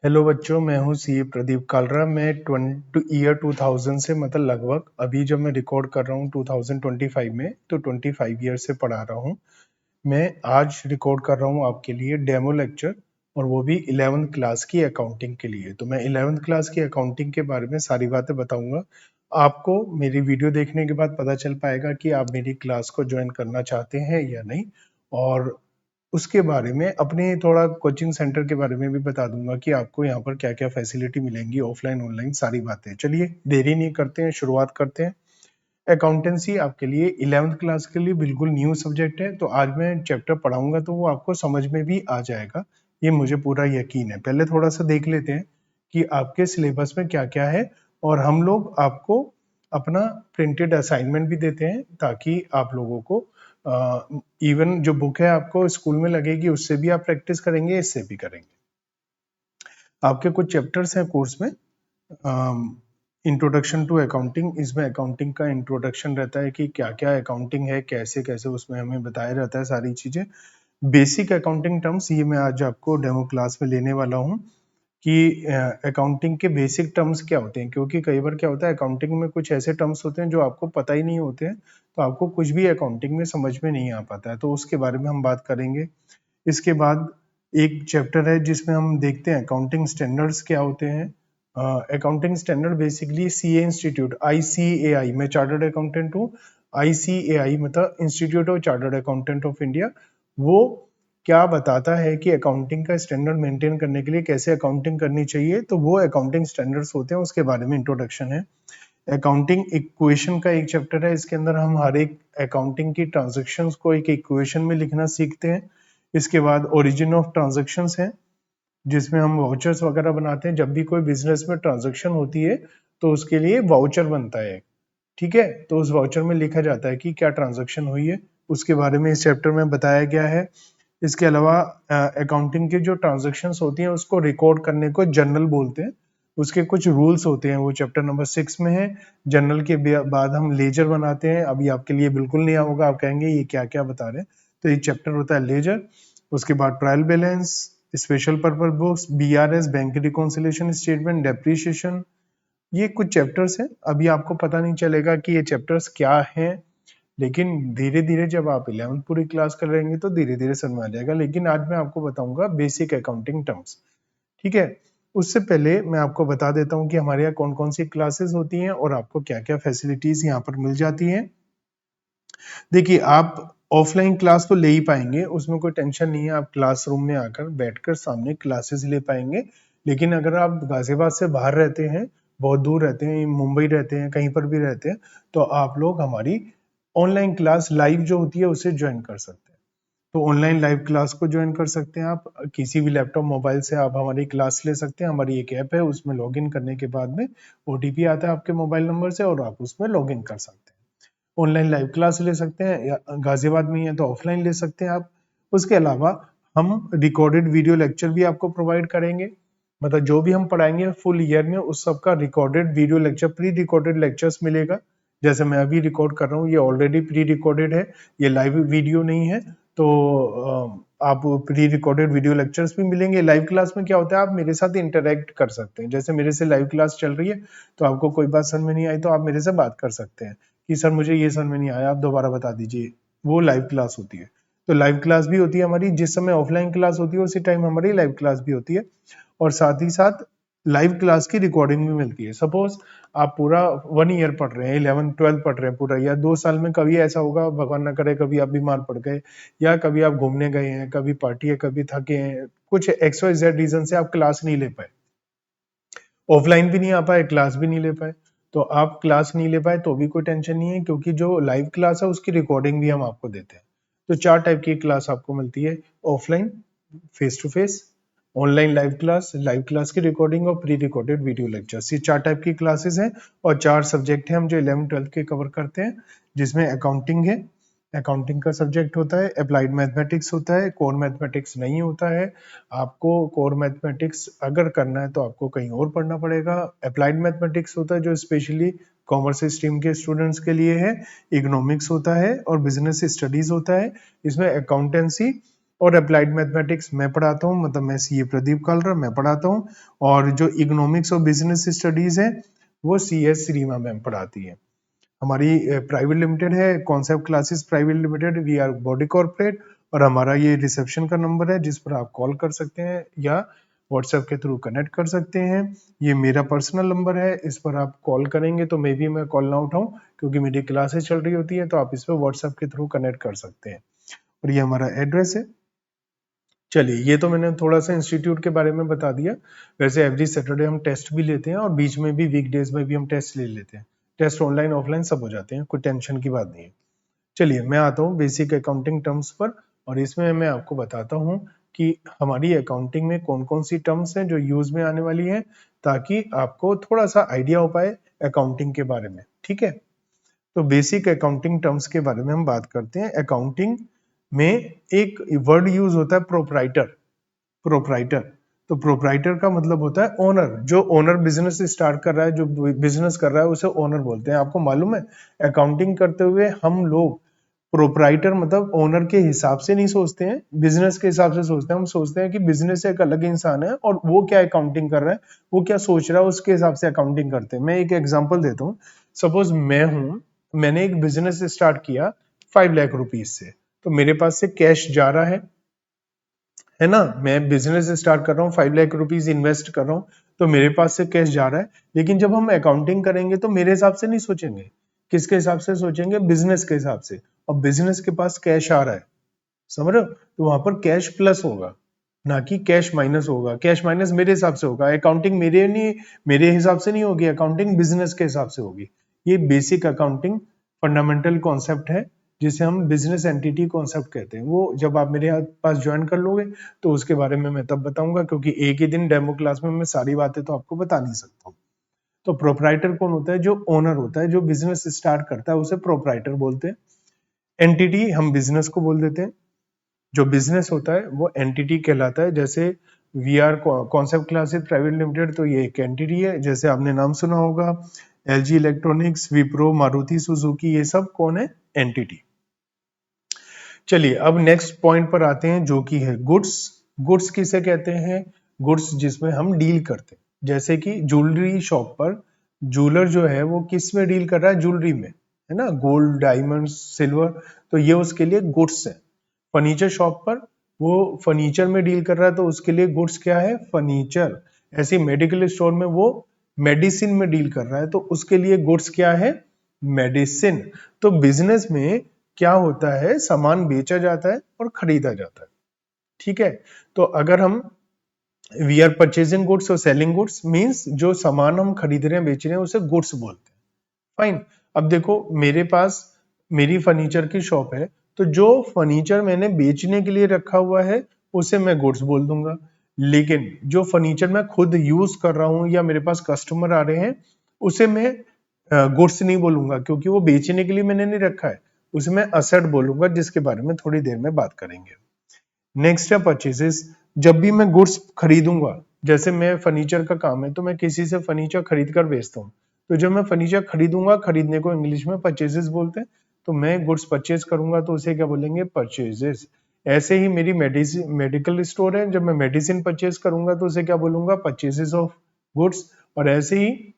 Hello बच्चों, मैं हूँ सीए प्रदीप कालरा। मैं ईयर 2000 से मतलब लगभग अभी जब मैं रिकॉर्ड कर रहा हूँ 2025 में, तो 25 ईयर से पढ़ा रहा हूँ। मैं आज रिकॉर्ड कर रहा हूँ आपके लिए डेमो लेक्चर, और वो भी 11th क्लास की अकाउंटिंग के लिए। तो मैं 11th क्लास की अकाउंटिंग के बारे में सारी बातें बताऊंगा। आपको मेरी वीडियो देखने के बाद पता चल पाएगा कि आप मेरी क्लास को ज्वाइन करना चाहते हैं या नहीं, और उसके बारे में अपने थोड़ा कोचिंग सेंटर के बारे में भी बता दूंगा कि आपको यहाँ पर क्या क्या फैसिलिटी मिलेंगी, ऑफलाइन ऑनलाइन सारी बातें। चलिए देरी नहीं करते हैं, शुरुआत करते हैं। अकाउंटेंसी आपके लिए 11th क्लास के लिए बिल्कुल न्यू सब्जेक्ट है, तो आज मैं चैप्टर पढ़ाऊंगा तो वो आपको समझ में भी आ जाएगा, ये मुझे पूरा यकीन है। पहले थोड़ा सा देख लेते हैं कि आपके सिलेबस में क्या क्या है, और हम लोग आपको अपना प्रिंटेड असाइनमेंट भी देते हैं ताकि आप लोगों को इवन जो बुक है आपको स्कूल में लगेगी उससे भी आप प्रैक्टिस करेंगे, इससे भी करेंगे। आपके कुछ चैप्टर्स हैं कोर्स में। इंट्रोडक्शन टू अकाउंटिंग, इसमें अकाउंटिंग का इंट्रोडक्शन रहता है कि क्या क्या अकाउंटिंग है, कैसे कैसे उसमें हमें बताया रहता है सारी चीजें। बेसिक अकाउंटिंग टर्म्स ये मैं आज आपको डेमो क्लास में लेने वाला हूँ कि अकाउंटिंग के बेसिक टर्म्स क्या होते हैं, क्योंकि कई बार क्या होता है अकाउंटिंग में कुछ ऐसे टर्म्स होते हैं जो आपको पता ही नहीं होते हैं, तो आपको कुछ भी अकाउंटिंग में समझ में नहीं आ पाता है, तो उसके बारे में हम बात करेंगे। इसके बाद एक चैप्टर है जिसमें हम देखते हैं अकाउंटिंग स्टैंडर्ड्स क्या होते हैं। Accounting standard basically CA institute, ICAI, मैं चार्टर्ड अकाउंटेंट हूँ। आईसीएआई मतलब institute of chartered accountant of India, वो क्या बताता है कि अकाउंटिंग का स्टैंडर्ड मेंटेन करने के लिए कैसे अकाउंटिंग करनी चाहिए, तो वो अकाउंटिंग स्टैंडर्ड्स होते हैं, उसके बारे में इंट्रोडक्शन है। अकाउंटिंग इक्वेशन का एक चैप्टर है, इसके अंदर हम हर एक अकाउंटिंग की ट्रांजेक्शन्स को एक इक्वेशन में लिखना सीखते हैं। इसके बाद ओरिजिन ऑफ ट्रांजेक्शन्स है, जिसमें हम वाउचर्स वगैरह बनाते हैं। जब भी कोई बिजनेस में ट्रांजेक्शन होती है तो उसके लिए वाउचर बनता है, ठीक है, तो उस वाउचर में लिखा जाता है कि क्या ट्रांजेक्शन हुई है, उसके बारे में इस चैप्टर में बताया गया है। इसके अलावा अकाउंटिंग की जो ट्रांजेक्शन्स होती हैं उसको रिकॉर्ड करने को जर्नल बोलते हैं, उसके कुछ रूल्स होते हैं, वो चैप्टर नंबर 6 में है। जर्नल के बाद हम लेजर बनाते हैं, अभी आपके लिए बिल्कुल नया होगा, आप कहेंगे ये क्या क्या बता रहे हैं, तो एक चैप्टर होता है लेजर। उसके बाद trial balance, special purpose books, BRS, bank reconciliation statement, depreciation, ये कुछ चैप्टर्स हैं। अभी आपको पता नहीं चलेगा कि ये चैप्टर्स क्या हैं, लेकिन धीरे धीरे जब आप 11th पूरी क्लास कर रहेंगे तो धीरे धीरे समझ में आ जाएगा। लेकिन आज मैं आपको बताऊंगा बेसिक अकाउंटिंग टर्म्स, ठीक है। उससे पहले मैं आपको बता देता हूँ कि हमारे यहाँ कौन कौन सी क्लासेस होती हैं और आपको क्या क्या फैसिलिटीज यहाँ पर मिल जाती हैं। देखिए, आप ऑफलाइन क्लास तो ले ही पाएंगे, उसमें कोई टेंशन नहीं है, आप क्लासरूम में आकर बैठकर सामने क्लासेस ले पाएंगे। लेकिन अगर आप गाजियाबाद से बाहर रहते हैं, बहुत दूर रहते हैं, मुंबई रहते हैं, कहीं पर भी रहते हैं, तो आप लोग हमारी ऑनलाइन क्लास लाइव जो होती है उसे ज्वाइन कर सकते हैं। तो ऑनलाइन लाइव क्लास को ज्वाइन कर सकते हैं आप, किसी भी लैपटॉप मोबाइल से आप हमारी क्लास ले सकते हैं। हमारी एक ऐप है, उसमें लॉगिन करने के बाद में ओटीपी आता है आपके मोबाइल नंबर से, और आप उसमें लॉगिन कर सकते हैं। ऑनलाइन लाइव क्लास ले सकते हैं, या गाजियाबाद में ही है तो ऑफलाइन ले सकते हैं आप। उसके अलावा हम रिकॉर्डेड वीडियो लेक्चर भी आपको प्रोवाइड करेंगे, मतलब जो भी हम पढ़ाएंगे फुल ईयर में उस सब का recorded video lecture, pre recorded lectures मिलेगा। जैसे मैं अभी रिकॉर्ड कर रहा हूँ, ये ऑलरेडी प्री रिकॉर्डेड है, ये लाइव वीडियो नहीं है, तो आप प्री रिकॉर्डेड वीडियो लेक्चर्स भी मिलेंगे। लाइव क्लास में क्या होता है, आप मेरे साथ इंटरेक्ट कर सकते हैं, जैसे मेरे से लाइव क्लास चल रही है तो आपको कोई बात समझ में नहीं आई तो आप मेरे से बात कर सकते हैं कि सर मुझे ये समझ में नहीं आया, आप दोबारा बता दीजिए। वो लाइव क्लास होती है। तो लाइव क्लास भी होती है हमारी, जिस समय ऑफलाइन क्लास होती है उसी टाइम हमारी लाइव क्लास भी होती है, और साथ ही साथ लाइव क्लास की रिकॉर्डिंग भी मिलती है। सपोज आप पूरा 1 ईयर पढ़ रहे हैं, 11 12 पढ़ रहे हैं पूरा, या 2 साल में कभी ऐसा होगा भगवान ना करे कभी आप बीमार पड़ गए, या कभी आप घूमने गए हैं, कभी पार्टी है, कभी थके हैं, कुछ XYZ रीजन से आप क्लास नहीं ले पाए, ऑफलाइन भी नहीं आ पाए, क्लास भी नहीं ले पाए, तो आप क्लास नहीं ले पाए तो भी कोई टेंशन नहीं है, क्योंकि जो लाइव क्लास है उसकी रिकॉर्डिंग भी हम आपको देते हैं। तो 4 टाइप की क्लास आपको मिलती है, offline, face to face, online live class की रिकॉर्डिंग, और प्री रिकॉर्डेड वीडियो लेक्चर्स। ये 4 टाइप की क्लासेस हैं, और 4 सब्जेक्ट हैं हम जो 11 12 के कवर करते हैं, जिसमें अकाउंटिंग है, अकाउंटिंग का सब्जेक्ट होता है, अप्लाइड मैथमेटिक्स होता है, कोर मैथमेटिक्स नहीं होता है। आपको कोर मैथमेटिक्स अगर करना है तो आपको कहीं और पढ़ना पड़ेगा। अप्लाइड मैथमेटिक्स होता है जो स्पेशली कॉमर्स स्ट्रीम के स्टूडेंट्स के लिए है, इकोनॉमिक्स होता है, और बिजनेस स्टडीज होता है। इसमें अकाउंटेंसी और अप्लाइड मैथमेटिक्स मैं पढ़ाता हूँ, मतलब मैं सीए प्रदीप कालरा मैं पढ़ाता हूँ, और जो इकोनॉमिक्स और बिजनेस स्टडीज है वो सीएस सीमा मैम पढ़ाती है। हमारी प्राइवेट लिमिटेड है, concept classes private limited, we are body corporate, और हमारा ये रिसेप्शन का नंबर है जिस पर आप कॉल कर सकते हैं या व्हाट्सएप के थ्रू कनेक्ट कर सकते हैं। ये मेरा पर्सनल नंबर है, इस पर आप कॉल करेंगे तो मे भी मैं कॉल ना उठाऊं क्योंकि मेरी क्लासेस चल रही होती है, तो आप इस पर व्हाट्सएप के थ्रू कनेक्ट कर सकते हैं। और ये हमारा एड्रेस है। चलिए, ये तो मैंने थोड़ा सा इंस्टीट्यूट के बारे में बता दिया। वैसे एवरी सैटरडे हम टेस्ट भी लेते हैं और बीच में भी वीकडेज में भी हम टेस्ट ले लेते हैं। टेस्ट ऑनलाइन ऑफलाइन सब हो जाते हैं, कोई टेंशन की बात नहीं है। चलिए, मैं आता हूँ बेसिक अकाउंटिंग टर्म्स पर, और इसमें मैं आपको बताता हूँ कि हमारी अकाउंटिंग में कौन कौन सी टर्म्स हैं जो यूज में आने वाली है, ताकि आपको थोड़ा सा आइडिया हो पाए अकाउंटिंग के बारे में। ठीक है, तो बेसिक अकाउंटिंग टर्म्स के बारे में हम बात करते हैं। अकाउंटिंग में एक वर्ड यूज होता है प्रोप्राइटर। प्रोप्राइटर, तो प्रोप्राइटर का मतलब होता है ओनर। जो ओनर बिजनेस स्टार्ट कर रहा है, जो बिजनेस कर रहा है, उसे ओनर बोलते हैं। आपको मालूम है, अकाउंटिंग करते हुए हम लोग प्रोप्राइटर मतलब ओनर के हिसाब से नहीं सोचते हैं, बिजनेस के हिसाब से सोचते हैं। हम सोचते हैं कि बिजनेस एक अलग इंसान है और वो क्या अकाउंटिंग कर रहा है, वो क्या सोच रहा है, उसके हिसाब से अकाउंटिंग करते हैं। मैं एक एग्जांपल देता हूँ। सपोज मैंने एक बिजनेस स्टार्ट किया 5 लाख रुपीज से, तो मेरे पास से कैश जा रहा है ना। मैं बिजनेस स्टार्ट कर रहा हूँ, 5 लाख रुपीज इन्वेस्ट कर रहा हूँ, तो मेरे पास से कैश जा रहा है। लेकिन जब हम अकाउंटिंग करेंगे तो मेरे हिसाब से नहीं सोचेंगे, किसके हिसाब से सोचेंगे, बिजनेस के हिसाब से। और बिजनेस के पास कैश आ रहा है, समझ रहे हो, तो वहां पर कैश प्लस होगा, ना कि कैश माइनस होगा। कैश माइनस मेरे हिसाब से होगा, अकाउंटिंग मेरे हिसाब से नहीं होगी, अकाउंटिंग बिजनेस के हिसाब से होगी। ये बेसिक अकाउंटिंग फंडामेंटल कॉन्सेप्ट है, जिसे हम बिजनेस एंटिटी कॉन्सेप्ट कहते हैं। वो जब आप मेरे पास ज्वाइन कर लोगे तो उसके बारे में मैं तब बताऊंगा, क्योंकि एक ही दिन डेमो क्लास में मैं सारी बातें तो आपको बता नहीं सकता हूँ। तो प्रोप्राइटर कौन होता है, जो ओनर होता है, जो बिजनेस स्टार्ट करता है, उसे प्रोप्राइटर बोलते हैं। एंटिटी हम बिजनेस को बोल देते हैं। जो बिजनेस होता है वो एंटिटी कहलाता है। जैसे we are concept classes private limited, तो ये एक एंटिटी है। जैसे आपने नाम सुना होगा, LG electronics, Wipro, Maruti Suzuki, ये सब कौन है, एंटिटी। चलिए, अब नेक्स्ट पॉइंट पर आते हैं, जो कि है गुड्स। गुड्स किसे कहते हैं, गुड्स जिसमें हम डील करते हैं। जैसे कि ज्वेलरी शॉप पर ज्वेलर जो है वो किस में डील कर रहा है, ज्वेलरी में, है ना, गोल्ड, डायमंड, सिल्वर, तो ये उसके लिए गुड्स है। फर्नीचर शॉप पर वो फर्नीचर में डील कर रहा है, तो उसके लिए गुड्स क्या है, फर्नीचर। ऐसे मेडिकल स्टोर में वो मेडिसिन में डील कर रहा है, तो उसके लिए गुड्स क्या है, मेडिसिन। तो बिजनेस में क्या होता है, सामान बेचा जाता है और खरीदा जाता है। ठीक है, तो अगर हम वी आर परचेजिंग गुड्स और सेलिंग गुड्स मींस जो सामान हम खरीद रहे हैं, बेच रहे हैं, उसे गुड्स बोलते हैं। फाइन। अब देखो, मेरे पास मेरी फर्नीचर की शॉप है, तो जो फर्नीचर मैंने बेचने के लिए रखा हुआ है उसे मैं गुड्स बोल दूंगा। लेकिन जो फर्नीचर मैं खुद यूज कर रहा हूं या मेरे पास कस्टमर आ रहे हैं, उसे मैं गुड्स नहीं बोलूंगा, क्योंकि वो बेचने के लिए मैंने नहीं रखा है। उसे मैं असेट बोलूंगा, जिसके बारे में थोड़ी देर में बात करेंगे। नेक्स्ट है परचेजेस। जब भी मैं गुड्स खरीदूंगा, जैसे मैं फर्नीचर का काम है तो मैं किसी से फर्नीचर खरीद कर बेचता हूँ, तो जब मैं फर्नीचर खरीदूंगा, खरीदने को इंग्लिश में परचेजेस बोलते हैं, तो मैं गुड्स परचेज करूंगा तो उसे क्या बोलेंगे, परचेजेस। ऐसे ही मेरी मेडिकल स्टोर है, जब मैं मेडिसिन परचेज करूंगा तो उसे क्या बोलूंगा, परचेजेस ऑफ गुड्स। और ऐसे ही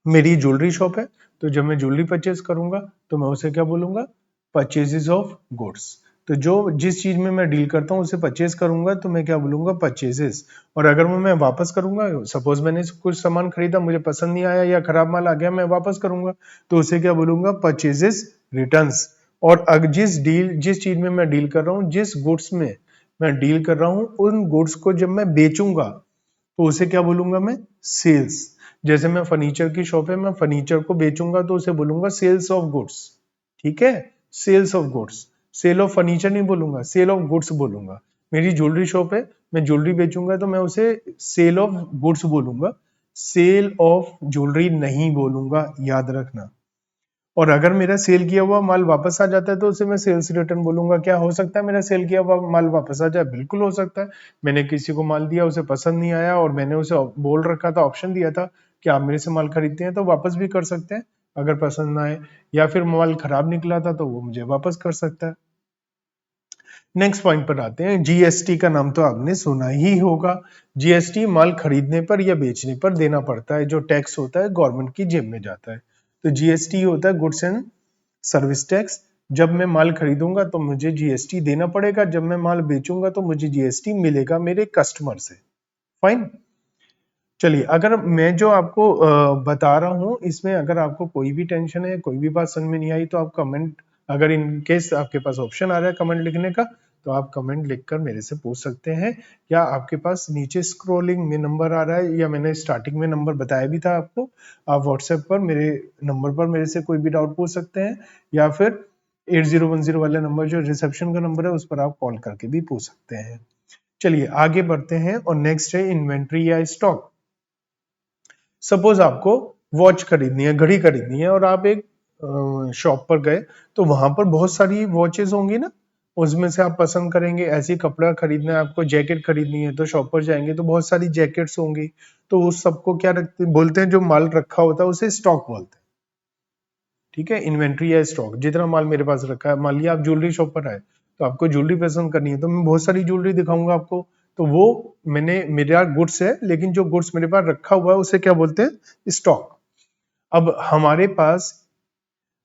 मेरी ज्वेलरी शॉप है, तो जब मैं ज्वेलरी परचेज करूंगा तो मैं उसे क्या बोलूंगा, परचेजेस ऑफ गुड्स। तो जो जिस चीज में मैं डील करता हूँ उसे परचेज करूंगा तो मैं क्या बोलूंगा, परचेजेस। और अगर वो मैं वापस करूंगा, सपोज मैंने कुछ सामान खरीदा, मुझे पसंद नहीं आया या खराब माल आ गया, मैं वापस करूंगा, तो उसे क्या बोलूंगा, परचेजेस रिटर्न्स। और अगर जिस चीज में मैं डील कर रहा हूँ, जिस गुड्स में मैं डील कर रहा हूँ, उन गुड्स को जब मैं बेचूंगा तो उसे क्या बोलूंगा मैं, सेल्स। जैसे मैं फर्नीचर की शॉप है, मैं फर्नीचर को बेचूंगा तो उसे बोलूंगा सेल्स ऑफ गुड्स। ठीक है, sales of goods. Sale of furniture नहीं बोलूंगा, सेल ऑफ गुड्स बोलूंगा। मेरी ज्वेलरी शॉप है, मैं ज्वेलरी बेचूंगा तो मैं उसे सेल ऑफ गुड्स बोलूंगा, सेल ऑफ ज्वेलरी नहीं बोलूंगा, याद रखना। और अगर मेरा सेल किया हुआ माल वापस आ जाता है तो उसे मैं सेल्स रिटर्न बोलूंगा। क्या हो सकता है, मेरा सेल किया हुआ माल वापस आ जाए, बिल्कुल हो सकता है। मैंने किसी को माल दिया, उसे पसंद नहीं आया, और मैंने उसे बोल रखा था, ऑप्शन दिया था कि आप मेरे से माल खरीदते हैं तो वापस भी कर सकते हैं अगर पसंद ना आए, या फिर माल खराब निकला था तो वो मुझे वापस कर सकता है। नेक्स्ट पॉइंट पर आते हैं। जीएसटी का नाम तो आपने सुना ही होगा। जीएसटी माल खरीदने पर या बेचने पर देना पड़ता है, जो टैक्स होता है गवर्नमेंट की जेब में जाता है। तो जीएसटी होता है गुड्स एंड सर्विस टैक्स। जब मैं माल खरीदूंगा तो मुझे जीएसटी देना पड़ेगा, जब मैं माल बेचूंगा तो मुझे जीएसटी मिलेगा मेरे कस्टमर से। फाइन। चलिए, अगर मैं जो आपको बता रहा हूं इसमें अगर आपको कोई भी टेंशन है, कोई भी बात समझ में नहीं आई, तो आप कमेंट, अगर इन केस आपके पास ऑप्शन आ रहा है कमेंट लिखने का, तो आप कमेंट लिखकर मेरे से पूछ सकते हैं, या आपके पास नीचे स्क्रॉलिंग में नंबर आ रहा है, या मैंने स्टार्टिंग में नंबर बताया भी था आपको, आप व्हाट्सएप पर मेरे नंबर पर मेरे से कोई भी डाउट पूछ सकते हैं, या फिर 8010 वाला नंबर जो रिसेप्शन का नंबर है उस पर आप कॉल करके भी पूछ सकते हैं। चलिए आगे बढ़ते हैं, और नेक्स्ट है इन्वेंट्री या स्टॉक। सपोज आपको वॉच खरीदनी है, घड़ी खरीदनी है, और आप एक शॉप पर गए, तो वहां पर बहुत सारी वॉचेस होंगी ना, उसमें से आप पसंद करेंगे। ऐसी कपड़ा खरीदना है आपको, जैकेट खरीदनी है, तो शॉप पर जाएंगे तो बहुत सारी जैकेट्स होंगी। तो उस सबको क्या रखते बोलते हैं, जो माल रखा होता है उसे स्टॉक बोलते हैं। ठीक है, इन्वेंट्री या स्टॉक। जितना माल मेरे पास रखा है, मान लिया आप ज्वेलरी शॉप पर आए, तो आपको ज्वेलरी पसंद करनी है, तो मैं बहुत सारी ज्वेलरी दिखाऊंगा आपको, तो वो मैंने, मेरा गुड्स है, लेकिन जो गुड्स मेरे पास रखा हुआ है उसे क्या बोलते हैं, स्टॉक। अब हमारे पास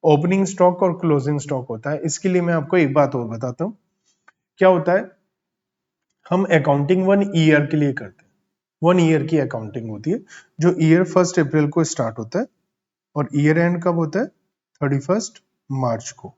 ओपनिंग स्टॉक और क्लोजिंग स्टॉक होता है। इसके लिए मैं आपको एक बात और बताता हूं। क्या होता है, हम अकाउंटिंग 1 ईयर के लिए करते हैं। 1 ईयर की अकाउंटिंग होती है, जो ईयर 1 अप्रैल को स्टार्ट होता है, और ईयर एंड कब होता है, 31 मार्च को।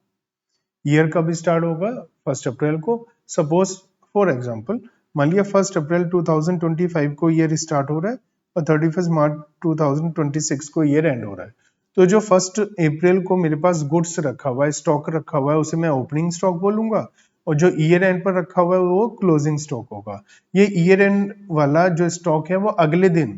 ईयर कब स्टार्ट होगा, 1 अप्रैल को। सपोज फॉर एग्जाम्पल, मान लिया 1 अप्रैल 2025 को ईयर स्टार्ट हो रहा है, और 31 मार्च 2026 को ईयर एंड हो रहा है। तो जो 1 अप्रैल को मेरे पास गुड्स रखा हुआ है, स्टॉक रखा हुआ है, उसे मैं ओपनिंग स्टॉक बोलूंगा, और जो ईयर एंड पर रखा हुआ है वो क्लोजिंग स्टॉक होगा। ये ईयर एंड वाला जो स्टॉक है वो अगले दिन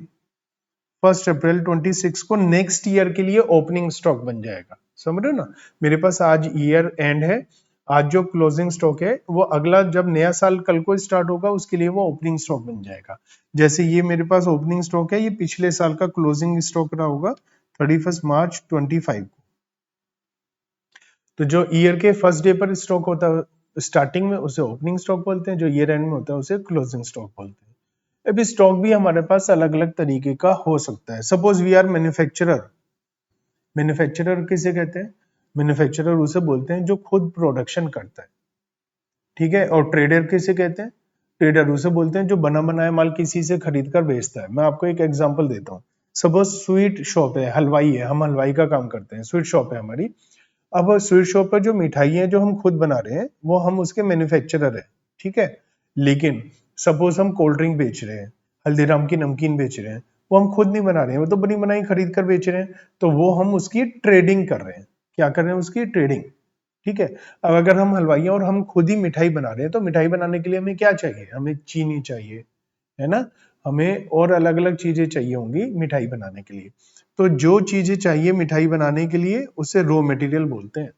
1 अप्रैल 26 को नेक्स्ट ईयर के लिए ओपनिंग स्टॉक बन जाएगा। समझ रहे हो ना, मेरे पास आज ईयर एंड है, आज जो क्लोजिंग स्टॉक है वो अगला जब नया साल कल को स्टार्ट होगा उसके लिए वो ओपनिंग स्टॉक बन जाएगा। जैसे ये मेरे पास ओपनिंग स्टॉक है, ये पिछले साल का क्लोजिंग स्टॉक रहा होगा 31 मार्च 25 को। तो जो ईयर के फर्स्ट डे पर स्टॉक होता है स्टार्टिंग में, उसे ओपनिंग स्टॉक बोलते हैं, जो ईयर एंड में होता है उसे क्लोजिंग स्टॉक बोलते हैं। अभी स्टॉक भी हमारे पास अलग अलग तरीके का हो सकता है। Suppose we are manufacturer. Manufacturer किसे कहते हैं, मैन्युफैक्चरर उसे बोलते हैं जो खुद प्रोडक्शन करता है। ठीक है, और ट्रेडर किसे कहते हैं, ट्रेडर उसे बोलते हैं जो बना बनाया माल किसी से खरीद कर बेचता है। मैं आपको एक एग्जांपल देता हूँ। सपोज स्वीट शॉप है, हलवाई है, हम हलवाई का काम करते हैं, स्वीट शॉप है हमारी। अब स्वीट शॉप पर जो मिठाई है जो हम खुद बना रहे हैं वो हम उसके मैन्युफैक्चरर है। ठीक है, लेकिन सपोज हम कोल्ड ड्रिंक बेच रहे हैं, हल्दीराम की नमकीन बेच रहे हैं, वो हम खुद नहीं बना रहे हैं, वो तो बनी बनाई खरीद कर बेच रहे हैं, तो वो हम उसकी ट्रेडिंग कर रहे हैं। क्या कर रहे हैं, उसकी ट्रेडिंग। ठीक है, अब अगर हम हलवाई हैं और हम खुद ही मिठाई बना रहे हैं, तो मिठाई बनाने के लिए हमें क्या चाहिए, हमें चीनी चाहिए, है ना, हमें और अलग अलग चीजें चाहिए होंगी मिठाई बनाने के लिए। तो जो चीजें चाहिए मिठाई बनाने के लिए उसे रॉ मटेरियल बोलते हैं।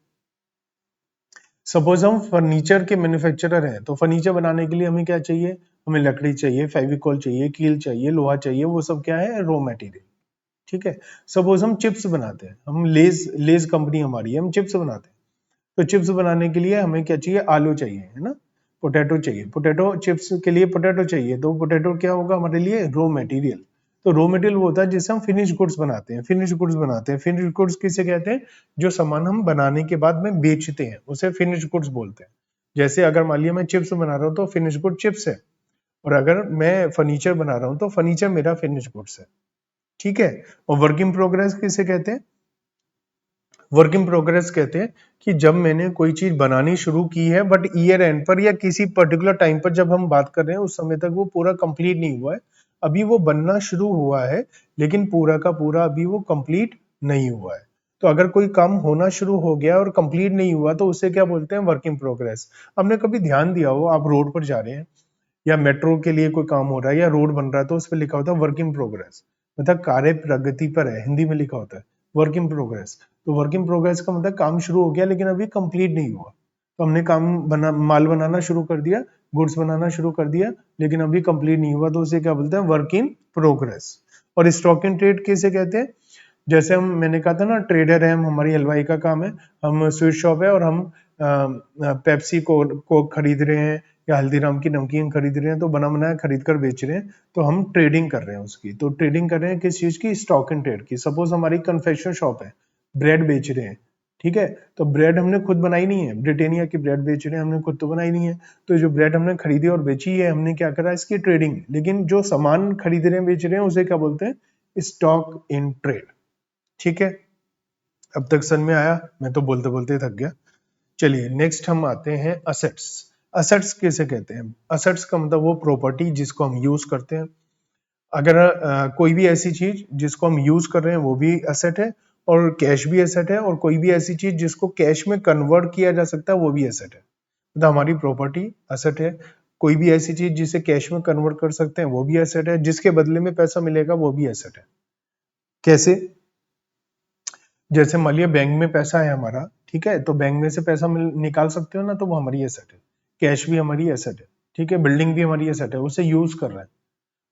सपोज हम फर्नीचर के मैन्युफैक्चरर हैं, तो फर्नीचर बनाने के लिए हमें क्या चाहिए, हमें लकड़ी चाहिए, फेविकॉल चाहिए, कील चाहिए, लोहा चाहिए, वो सब क्या है, रॉ मटेरियल। ठीक है, सपोज हम चिप्स बनाते हैं, हम लेज लेज कंपनी हमारी है, हम चिप्स बनाते हैं, तो चिप्स बनाने के लिए हमें क्या चाहिए, आलू चाहिए, है ना, पोटैटो चाहिए, पोटैटो चिप्स के लिए पोटैटो चाहिए, तो पोटैटो क्या होगा हमारे लिए, रॉ मटेरियल। तो रॉ मटेरियल वो होता है जिससे हम फिनिश गुड्स बनाते हैं, फिनिश गुड्स बनाते हैं। फिनिश गुड्स किसे कहते हैं, जो सामान हम बनाने के बाद में बेचते हैं उसे फिनिश गुड्स बोलते हैं। जैसे अगर मान लिया मैं चिप्स बना रहा हूँ तो फिनिश गुड चिप्स है, और अगर मैं फर्नीचर बना रहा हूँ तो फर्नीचर मेरा फिनिश गुड्स है। ठीक है, और वर्क इन प्रोग्रेस किसे कहते हैं, वर्क इन प्रोग्रेस कहते हैं कि जब मैंने कोई चीज बनानी शुरू की है बट ईयर एंड पर या किसी पर्टिकुलर टाइम पर जब हम बात कर रहे हैं उस समय तक वो पूरा कंप्लीट नहीं हुआ है, अभी वो बनना शुरू हुआ है, लेकिन पूरा का पूरा अभी वो कंप्लीट नहीं हुआ है। तो अगर कोई काम होना शुरू हो गया और कंप्लीट नहीं हुआ तो उसे क्या बोलते हैं, वर्क इन प्रोग्रेस। आपने कभी ध्यान दिया हो, आप रोड पर जा रहे हैं या मेट्रो के लिए कोई काम हो रहा है या रोड बन रहा है, तो उस पर लिखा होता है वर्क इन प्रोग्रेस, मतलब कार्य प्रगति पर है, हिंदी में लिखा होता है वर्क इन प्रोग्रेस। तो वर्क इन प्रोग्रेस का मतलब काम शुरू हो गया लेकिन अभी कंप्लीट नहीं हुआ। तो हमने काम बना माल बनाना शुरू कर दिया, गुड्स बनाना शुरू कर दिया, लेकिन अभी कंप्लीट नहीं हुआ, तो उसे क्या बोलते हैं, वर्क इन प्रोग्रेस। और स्टॉक इन ट्रेड किसे कहते हैं, जैसे हम मैंने कहा था ना, ट्रेडर है हम, हमारी हलवाई का काम है, हम स्वीट शॉप है और हम पेप्सी को खरीद रहे हैं या हल्दीराम की नमकीन खरीद रहे हैं, तो बना बनाया खरीद कर बेच रहे हैं, तो हम ट्रेडिंग कर रहे हैं उसकी। तो ट्रेडिंग कर रहे हैं किस चीज की? स्टॉक इन ट्रेड की। सपोज हमारी कन्फेक्शन शॉप है, ब्रेड बेच रहे हैं, ठीक है, तो ब्रेड हमने खुद बनाई नहीं है, ब्रिटेनिया की ब्रेड बेच रहे हैं, हमने खुद तो बनाई नहीं है। तो जो ब्रेड हमने खरीदी और बेची है, हमने क्या करा? इसकी ट्रेडिंग। लेकिन जो सामान खरीद रहे हैं बेच रहे हैं उसे क्या बोलते हैं? Stock in trade. ठीक है, अब तक समझ में आया? मैं तो बोलते बोलते थक गया। चलिए नेक्स्ट हम आते हैं असेट्स। असेट्स किसे कहते हैं? असेट्स का मतलब वो प्रॉपर्टी जिसको हम यूज करते हैं। अगर कोई भी ऐसी चीज जिसको हम यूज कर रहे हैं वो भी एसेट है, और कैश भी एसेट है, और कोई भी ऐसी चीज जिसको कैश में कन्वर्ट किया जा सकता है वो भी एसेट है। मतलब हमारी प्रॉपर्टी एसेट है, कोई भी ऐसी चीज जिसे कैश में कन्वर्ट कर सकते हैं वो भी एसेट है, जिसके बदले में पैसा मिलेगा वो भी एसेट है। कैसे? जैसे मान लिया बैंक में पैसा है हमारा, ठीक है, तो बैंक में से पैसा निकाल सकते हो ना, तो वो हमारी एसेट है। कैश भी हमारी एसेट है, ठीक है, बिल्डिंग भी हमारी एसेट है, उसे यूज कर रहे हैं,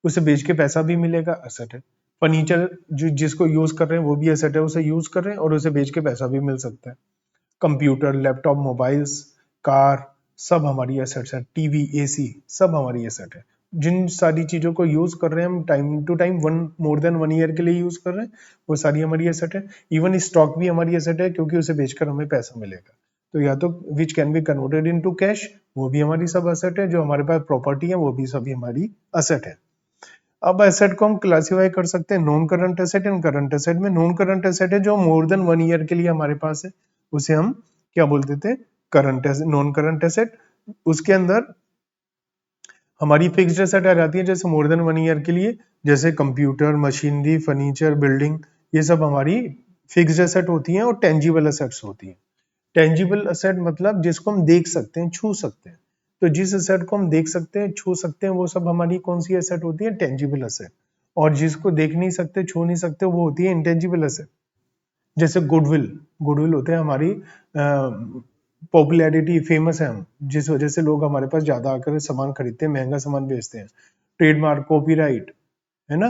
उसे बेच के पैसा भी मिलेगा, एसेट है। फर्नीचर जो जिसको यूज कर रहे हैं वो भी एसेट है, उसे यूज कर रहे हैं और उसे बेच के पैसा भी मिल सकता है। कंप्यूटर, लैपटॉप, मोबाइल्स, कार, सब हमारी एसेट्स है। टीवी, एसी, सब हमारी एसेट है। जिन सारी चीजों को यूज कर रहे हैं हम time to time, more than 1 year के लिए यूज कर रहे हैं, वो सारी हमारी एसेट है। इवन स्टॉक भी हमारी एसेट है, क्योंकि उसे बेचकर हमें पैसा मिलेगा। तो या तो which can be converted into cash, वो भी हमारी सब एसेट है। जो हमारे पास प्रॉपर्टी है वो भी सभी हमारी एसेट है। अब एसेट को हम क्लासिफाई कर सकते हैं non current asset and current asset में। नॉन करंट एसेट है जो मोर देन 1 ईयर के लिए हमारे पास है, उसे हम क्या बोलते थे? Current asset, non current asset. उसके अंदर हमारी फिक्स्ड एसेट आ जाती है, जैसे मोर देन 1 ईयर के लिए, जैसे कंप्यूटर, मशीनरी, फर्नीचर, बिल्डिंग, ये सब हमारी फिक्स्ड एसेट होती हैं। और टेंजिबल एसेट्स होती हैं। टेंजिबल एसेट मतलब जिसको हम देख सकते हैं, छू सकते हैं। तो जिस एसेट को हम देख सकते हैं, छू सकते हैं, वो सब हमारी कौन सी एसेट होती है? Tangible asset. और जिसको देख नहीं सकते, छू नहीं सकते, वो होती है इंटेंजिबल एसेट। जैसे गुडविल, गुडविल होते हैं हमारी पॉपुलैरिटी, फेमस है हम, जिस वजह से लोग हमारे पास ज्यादा आकर सामान खरीदते हैं, महंगा सामान बेचते हैं। ट्रेडमार्क, कॉपीराइट, है ना,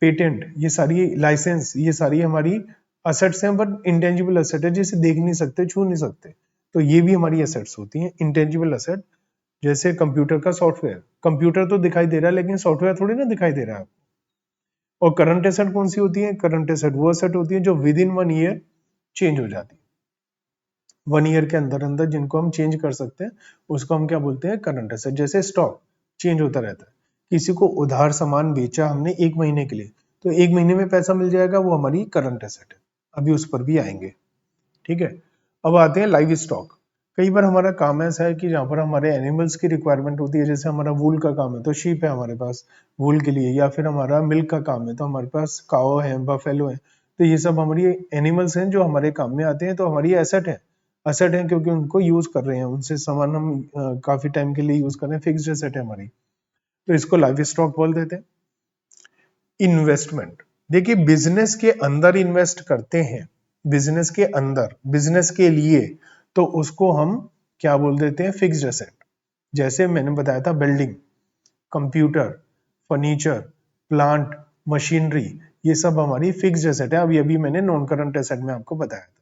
पेटेंट, ये सारी लाइसेंस, ये सारी हमारी असेट्स हैं, बट इंटेंजिबल असेट है, जिसे देख नहीं सकते, छू नहीं सकते। तो ये भी हमारी असेट्स होती हैं, इंटेंजिबल असेट। जैसे कंप्यूटर का सॉफ्टवेयर, कंप्यूटर तो दिखाई दे रहा है लेकिन सॉफ्टवेयर थोड़ी ना दिखाई दे रहा है। और करंट एसेट कौन सी होती है? करंट एसेट वो एसेट होती है जो विद इन 1 ईयर चेंज हो जाती है। 1 ईयर के अंदर अंदर जिनको हम चेंज कर सकते हैं, उसको हम क्या बोलते हैं? Current asset. जैसे स्टॉक चेंज होता रहता है, किसी को उधार सामान बेचा हमने 1 महीने के लिए, तो 1 महीने में पैसा मिल जाएगा, वो हमारी करंट एसेट है। अभी उस पर भी आएंगे, ठीक है। अब आते हैं लाइव स्टॉक। कई बार हमारा काम ऐसा है कि जहाँ पर हमारे एनिमल्स की रिक्वायरमेंट होती है, जैसे हमारा वूल का काम है तो शीप है हमारे पास वूल के लिए, या फिर हमारा मिल्क का काम है तो हमारे पास काओ है, बफेलो है। तो ये सब हमारी एनिमल्स हैं जो हमारे काम में आते हैं, तो हमारी एसेट है। एसेट है क्योंकि उनको यूज कर रहे हैं, उनसे सामान हम काफी टाइम के लिए यूज कर रहे हैं, फिक्स्ड एसेट है हमारी, तो इसको लाइव स्टॉक बोल देते हैं। इन्वेस्टमेंट, देखिए बिजनेस के अंदर इन्वेस्ट करते हैं, बिजनेस के अंदर, बिजनेस के लिए, तो उसको हम क्या बोल देते हैं? Fixed asset. जैसे मैंने बताया था, building, computer, furniture, plant, machinery, ये सब हमारी फिक्स्ड एसेट है। अभी अभी मैंने नॉन करंट एसेट में आपको बताया था।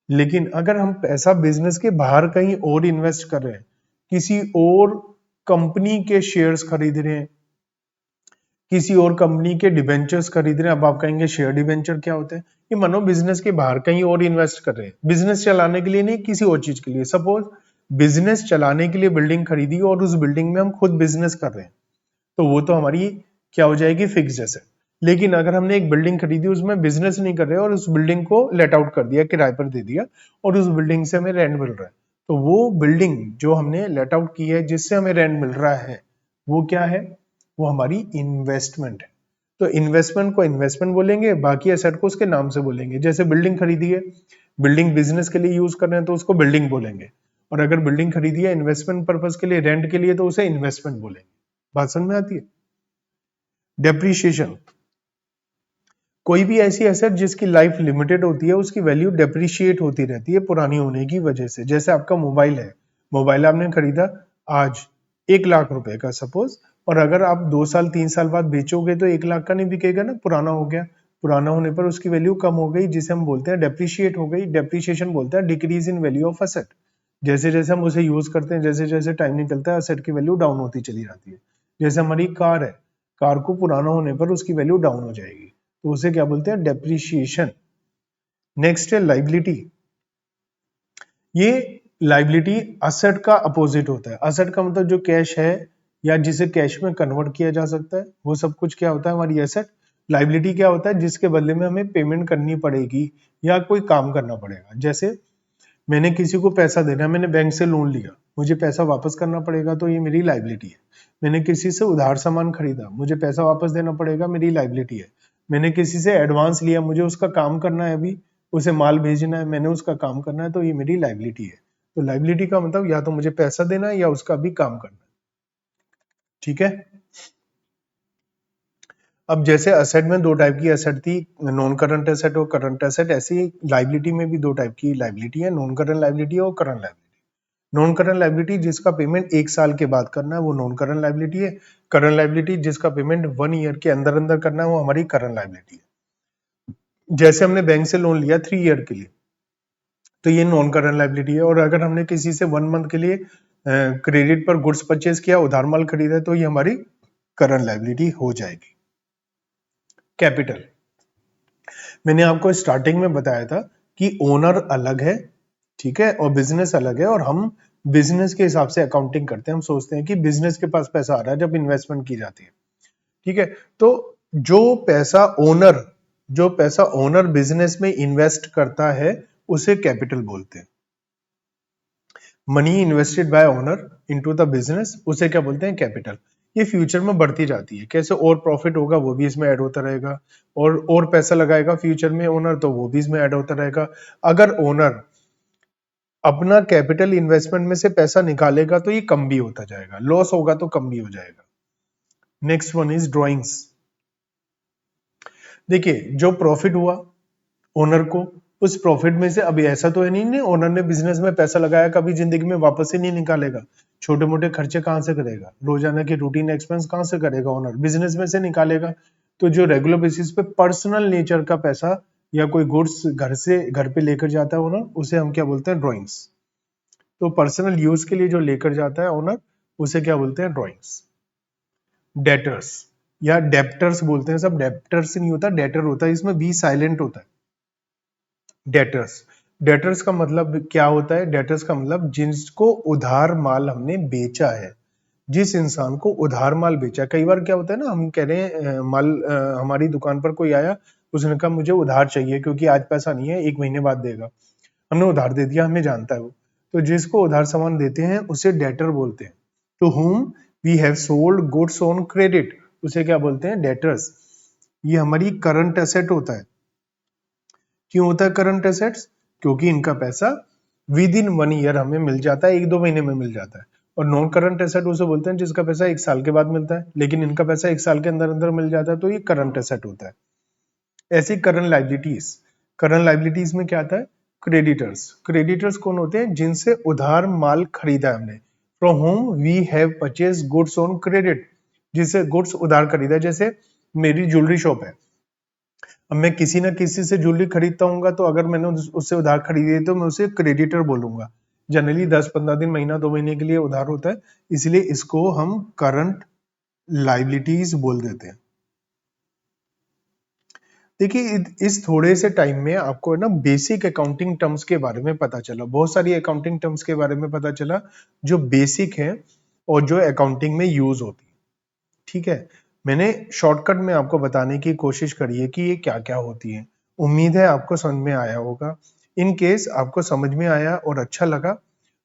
लेकिन अगर हम पैसा बिजनेस के बाहर कहीं और इन्वेस्ट कर रहे हैं, किसी और कंपनी के शेयर्स खरीद रहे हैं, किसी और कंपनी के डिबेंचर्स खरीद रहे हैं। अब आप कहेंगे शेयर डिबेंचर क्या होते हैं? ये मानो बिजनेस के बाहर कहीं और इन्वेस्ट कर रहे हैं, बिजनेस चलाने के लिए नहीं, किसी और चीज के लिए। सपोज बिजनेस चलाने के लिए बिल्डिंग खरीदी और उस बिल्डिंग में हम खुद बिजनेस कर रहे हैं, तो वो तो हमारी क्या हो जाएगी? Fixed asset. लेकिन अगर हमने एक बिल्डिंग खरीदी, उसमें बिजनेस नहीं कर रहे और उस बिल्डिंग को लेट आउट कर दिया, किराए पर दे दिया, और उस बिल्डिंग से हमें रेंट मिल रहा है, तो वो बिल्डिंग जो हमने लेट आउट की है, जिससे हमें रेंट मिल रहा है, वो क्या है? वो हमारी इन्वेस्टमेंट है। तो इन्वेस्टमेंट को इन्वेस्टमेंट बोलेंगे, बाकी एसेट को उसके नाम से बोलेंगे। जैसे बिल्डिंग खरीदी है, बिल्डिंग बिजनेस के लिए यूज कर रहे हैं तो उसको बिल्डिंग बोलेंगे, और अगर बिल्डिंग खरीदी है इन्वेस्टमेंट पर्पज के लिए, रेंट के लिए, तो उसे इन्वेस्टमेंट बोलेंगे। बात समझ में आती है? डेप्रीशिएशन, कोई भी ऐसी एसेट जिसकी लाइफ लिमिटेड होती है, उसकी वैल्यू डेप्रीशिएट होती रहती है पुरानी होने की वजह से। जैसे आपका मोबाइल है, मोबाइल आपने खरीदा आज 1 लाख रुपए का सपोज, और अगर आप 2 साल 3 साल बाद बेचोगे तो 1 लाख का नहीं बिकेगा ना, पुराना हो गया। पुराना होने पर उसकी वैल्यू कम हो गई, जिसे हम बोलते हैं डेप्रीशिएट हो गई। डेप्रीशिएशन बोलते हैं decrease in value of asset. जैसे जैसे हम उसे यूज करते हैं, जैसे जैसे टाइम निकलता है, असेट की वैल्यू डाउन होती चली जाती है। जैसे हमारी कार है, कार को पुराना होने पर उसकी वैल्यू डाउन हो जाएगी, तो उसे क्या बोलते हैं? डेप्रिशिएशन। नेक्स्ट है लाइबिलिटी। ये लाइबिलिटी असेट का अपोजिट होता है। असेट का मतलब जो कैश है या जिसे कैश में कन्वर्ट किया जा सकता है, वो सब कुछ क्या होता है? हमारी एसेट। लाइबिलिटी क्या होता है? जिसके बदले में हमें पेमेंट करनी पड़ेगी या कोई काम करना पड़ेगा। जैसे मैंने किसी को पैसा देना है, मैंने बैंक से लोन लिया, मुझे पैसा वापस करना पड़ेगा, तो ये मेरी लाइबिलिटी है। मैंने किसी से उधार सामान खरीदा, मुझे पैसा वापस देना पड़ेगा, मेरी लाइबिलिटी है। मैंने किसी से एडवांस लिया, मुझे उसका काम करना है, अभी उसे माल भेजना है, मैंने उसका काम करना है, तो ये मेरी लाइबिलिटी है। तो लाइबिलिटी का मतलब या तो मुझे पैसा देना है या उसका भी काम करना है। ठीक है। अब जैसे असेट में दो टाइप की असेट थी, नॉन करंट एसेट और करंट एसेट, ऐसी लाइबिलिटी में भी दो टाइप की लाइबिलिटी है, नॉन करंट लाइबिलिटी और current liability. Non current liability जिसका पेमेंट 1 साल के बाद करना है, वो नॉन करंट लाइबिलिटी है। करंट लाइबिलिटी जिसका पेमेंट 1 ईयर के अंदर अंदर करना है, वो हमारी करंट लाइबिलिटी है। जैसे हमने बैंक से लोन लिया 3 ईयर के लिए, तो ये नॉन करंट लाइबिलिटी है। और अगर हमने किसी से 1 मंथ के लिए क्रेडिट पर गुड्स परचेज किया, उधार माल खरीदा, तो ये हमारी करंट लाइबिलिटी हो जाएगी। कैपिटल, मैंने आपको स्टार्टिंग में बताया था कि ओनर अलग है, ठीक है, और बिजनेस अलग है, और हम बिजनेस के हिसाब से अकाउंटिंग करते हैं। हम सोचते हैं कि बिजनेस के पास पैसा आ रहा है जब इन्वेस्टमेंट की जाती है, ठीक है। तो जो पैसा ओनर जो पैसा ओनर बिजनेस में इन्वेस्ट करता है, उसे कैपिटल बोलते हैं। Money invested bye owner into the business, उसे क्या बोलते हैं? कैपिटल। ये फ्यूचर में बढ़ती जाती है, कैसे और प्रॉफिट होगा वो भी इसमें ऐड होता रहेगा, और पैसा लगाएगा फ्यूचर में ओनर, तो वो भी इसमें ऐड होता रहेगा। अगर ओनर अपना कैपिटल इन्वेस्टमेंट में से पैसा निकालेगा तो ये कम भी होता जाएगा, लॉस होगा तो कम भी हो जाएगा। Next one is drawings. देखिए, जो प्रॉफिट हुआ ओनर को, उस प्रॉफिट में से, अभी ऐसा तो है नहीं ओनर ने बिजनेस में पैसा लगाया कभी जिंदगी में वापस ही नहीं निकालेगा। छोटे मोटे खर्चे कहां से करेगा? रोजाना के रूटीन एक्सपेंस कहां से करेगा? ओनर बिजनेस में से निकालेगा। तो जो रेगुलर बेसिस पे पर्सनल नेचर का पैसा या कोई गुड्स घर पे लेकर जाता है ओनर, उसे हम क्या बोलते हैं? ड्रॉइंग्स। तो पर्सनल यूज के लिए जो लेकर जाता है ओनर, उसे क्या बोलते हैं? ड्रॉइंग्स। डेटर्स या डेप्टर्स बोलते हैं, सब डेप्टर्स नहीं होता, डेटर होता है, इसमें बी साइलेंट होता है। डेटर्स, डेटर्स का मतलब क्या होता है? डेटर्स का मतलब जिसको उधार माल हमने बेचा है, जिस इंसान को उधार माल बेचा। कई बार क्या होता है ना, हम कह रहे हैं हमारी दुकान पर कोई आया, उसने कहा मुझे उधार चाहिए क्योंकि आज पैसा नहीं है, 1 महीने बाद देगा। हमने उधार दे दिया, हमें जानता है वो। तो जिसको उधार सामान देते हैं उसे डेटर बोलते हैं। To whom we have sold goods on credit, उसे क्या बोलते हैं? डेटर्स। ये हमारी करंट एसेट होता है। क्यों होता है करंट एसेट्स? क्योंकि इनका पैसा विद इन 1 ईयर हमें मिल जाता है, 1-2 महीने में मिल जाता है। और नॉन करंट एसेट उसे बोलते हैं जिसका पैसा 1 साल के बाद मिलता है, लेकिन इनका पैसा 1 साल के अंदर अंदर मिल जाता है, तो ये करंट एसेट होता है। ऐसी करंट लाइबिलिटीज, करंट लाइबिलिटीज में क्या आता है? क्रेडिटर्स। क्रेडिटर्स कौन होते हैं? जिनसे उधार माल खरीदा हमने, from whom we have purchase goods on credit, जिससे गुड्स उधार खरीदा। जैसे मेरी ज्वेलरी शॉप है, अब मैं किसी ना किसी से ज्वेलरी खरीदता हूँ, तो अगर मैंने उससे उधार खरीदी है तो मैं उसे क्रेडिटर बोलूंगा। जनरली 10-15 दिन, महीना 2 महीने के लिए उधार होता है, इसलिए इसको हम करंट लाइबिलिटीज बोल देते हैं। देखिए, इस थोड़े से टाइम में आपको है ना बेसिक अकाउंटिंग टर्म्स के बारे में पता चला, बहुत सारी अकाउंटिंग टर्म्स के बारे में पता चला जो बेसिक है और जो अकाउंटिंग में यूज होती है, ठीक है। मैंने शॉर्टकट में आपको बताने की कोशिश करी है कि ये क्या क्या होती है। उम्मीद है आपको समझ में आया होगा। इन केस आपको समझ में आया और अच्छा लगा,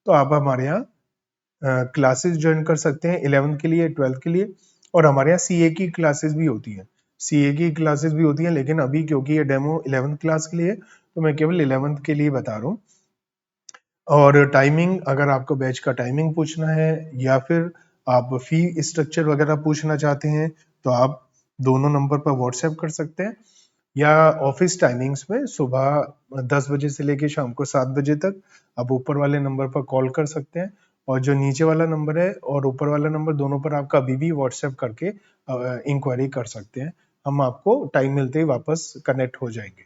तो आप हमारे यहाँ क्लासेस ज्वाइन कर सकते हैं 11th के लिए, 12th के लिए। और हमारे यहाँ सीए की क्लासेस भी होती है, सीए की क्लासेस भी होती है, लेकिन अभी क्योंकि ये डेमो 11th क्लास के लिए है, तो मैं केवल 11th के लिए बता रहा हूँ। और टाइमिंग, अगर आपको बैच का टाइमिंग पूछना है या फिर आप फी स्ट्रक्चर वगैरह पूछना चाहते हैं, तो आप दोनों नंबर पर व्हाट्सएप कर सकते हैं, या ऑफिस टाइमिंग्स में सुबह 10 बजे से लेके शाम को 7 बजे तक आप ऊपर वाले नंबर पर कॉल कर सकते हैं। और जो नीचे वाला नंबर है और ऊपर वाला नंबर, दोनों पर आप कभी भी व्हाट्सएप करके इंक्वायरी कर सकते हैं। हम आपको टाइम मिलते ही वापस कनेक्ट हो जाएंगे।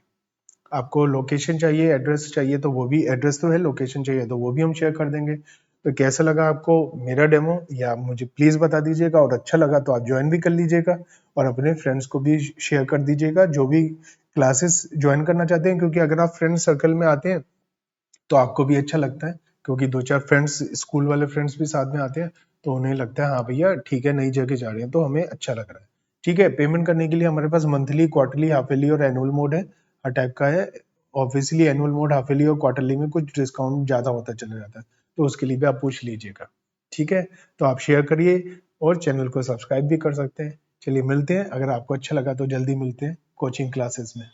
आपको लोकेशन चाहिए, एड्रेस चाहिए तो वो भी, एड्रेस तो है, लोकेशन चाहिए तो वो भी हम शेयर कर देंगे। तो कैसा लगा आपको मेरा डेमो, या मुझे प्लीज़ बता दीजिएगा, और अच्छा लगा तो आप ज्वाइन भी कर लीजिएगा और अपने फ्रेंड्स को भी शेयर कर दीजिएगा जो भी क्लासेस ज्वाइन करना चाहते हैं, क्योंकि अगर आप फ्रेंड सर्कल में आते हैं तो आपको भी अच्छा लगता है, क्योंकि 2-4 फ्रेंड्स, स्कूल वाले फ्रेंड्स भी साथ में आते हैं, तो उन्हें लगता है हाँ भैया ठीक है, नई जगह जा रहे हैं तो हमें अच्छा लग रहा है। ठीक है, पेमेंट करने के लिए हमारे पास मंथली, क्वार्टरली, हाफ ईयरली और एनुअल मोड है, हर टाइप का है। Obviously annual mode, half yearly और क्वार्टरली में कुछ डिस्काउंट ज़्यादा होता चला जाता है, तो उसके लिए भी आप पूछ लीजिएगा। ठीक है, तो आप शेयर करिए और चैनल को सब्सक्राइब भी कर सकते हैं। चलिए मिलते हैं, अगर आपको अच्छा लगा तो जल्दी मिलते हैं कोचिंग क्लासेस में।